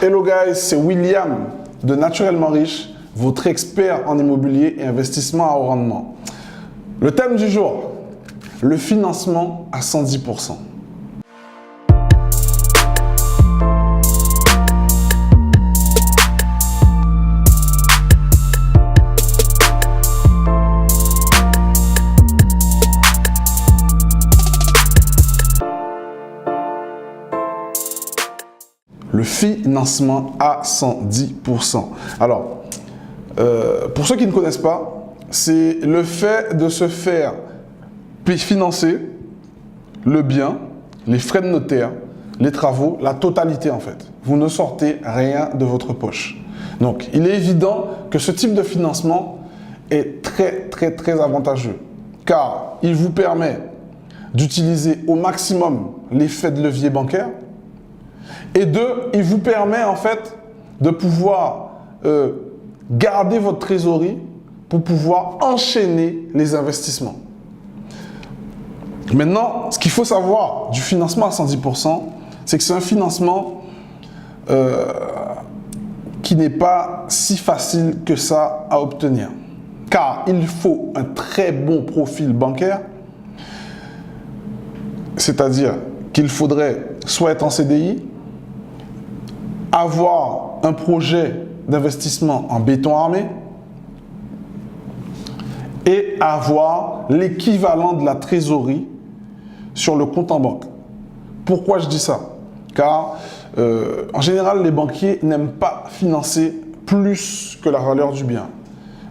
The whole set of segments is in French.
Hello guys, c'est William de Naturellement Riche, votre expert en immobilier et investissement à haut rendement. Le thème du jour, le financement à 110%. Le financement à 110%. Alors, pour ceux qui ne connaissent pas, c'est le fait de se faire financer le bien, les frais de notaire, les travaux, la totalité en fait. Vous ne sortez rien de votre poche. Donc, il est évident que ce type de financement est très avantageux, car il vous permet d'utiliser au maximum l'effet de levier bancaire. Et deux, il vous permet en fait de pouvoir garder votre trésorerie pour pouvoir enchaîner les investissements. Maintenant, ce qu'il faut savoir du financement à 110%, c'est que c'est un financement qui n'est pas si facile que ça à obtenir. Car il faut un très bon profil bancaire, c'est-à-dire qu'il faudrait soit être en CDI, avoir un projet d'investissement en béton armé et avoir l'équivalent de la trésorerie sur le compte en banque. Pourquoi je dis ça? Car en général, les banquiers n'aiment pas financer plus que la valeur du bien.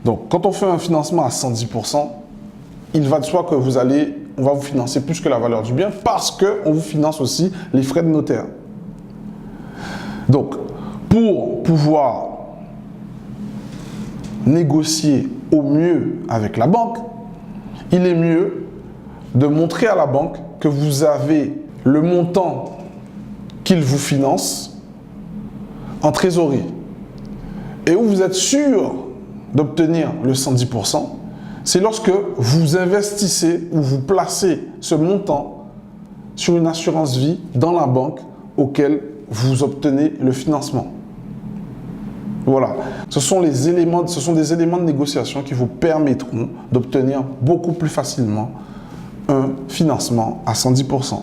Donc, quand on fait un financement à 110%, il va de soi que on va vous financer plus que la valeur du bien parce qu'on vous finance aussi les frais de notaire. Donc, pour pouvoir négocier au mieux avec la banque, il est mieux de montrer à la banque que vous avez le montant qu'il vous finance en trésorerie. Et où vous êtes sûr d'obtenir le 110%, c'est lorsque vous investissez ou vous placez ce montant sur une assurance vie dans la banque auquel vous obtenez le financement. Voilà, ce sont des éléments de négociation qui vous permettront d'obtenir beaucoup plus facilement un financement à 110%.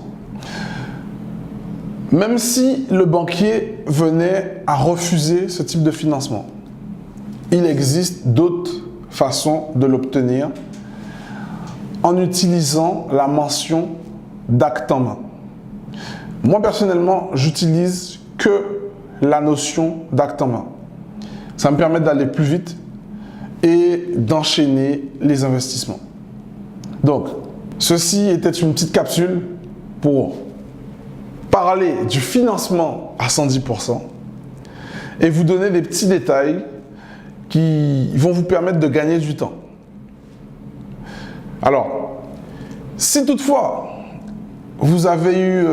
Même si le banquier venait à refuser ce type de financement, il existe d'autres façons de l'obtenir en utilisant la mention d'acte en main. Moi, personnellement, j'utilise que la notion d'acte en main. Ça me permet d'aller plus vite et d'enchaîner les investissements. Donc, ceci était une petite capsule pour parler du financement à 110% et vous donner des petits détails qui vont vous permettre de gagner du temps. Alors, si toutefois vous avez eu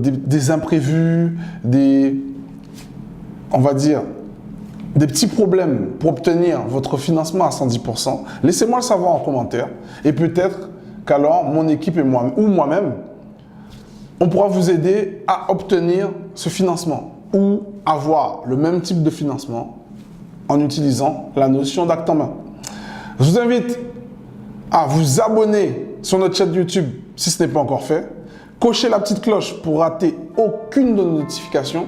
des imprévus, on va dire, des petits problèmes pour obtenir votre financement à 110%, laissez-moi le savoir en commentaire et peut-être qu'alors mon équipe et moi, ou moi-même, on pourra vous aider à obtenir ce financement ou avoir le même type de financement en utilisant la notion d'acte en main. Je vous invite à vous abonner sur notre chaîne YouTube si ce n'est pas encore fait. Cochez la petite cloche pour rater aucune de nos notifications.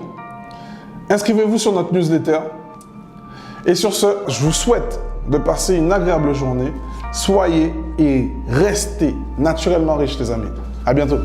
Inscrivez-vous sur notre newsletter. Et sur ce, je vous souhaite de passer une agréable journée. Soyez et restez naturellement riches, les amis. À bientôt.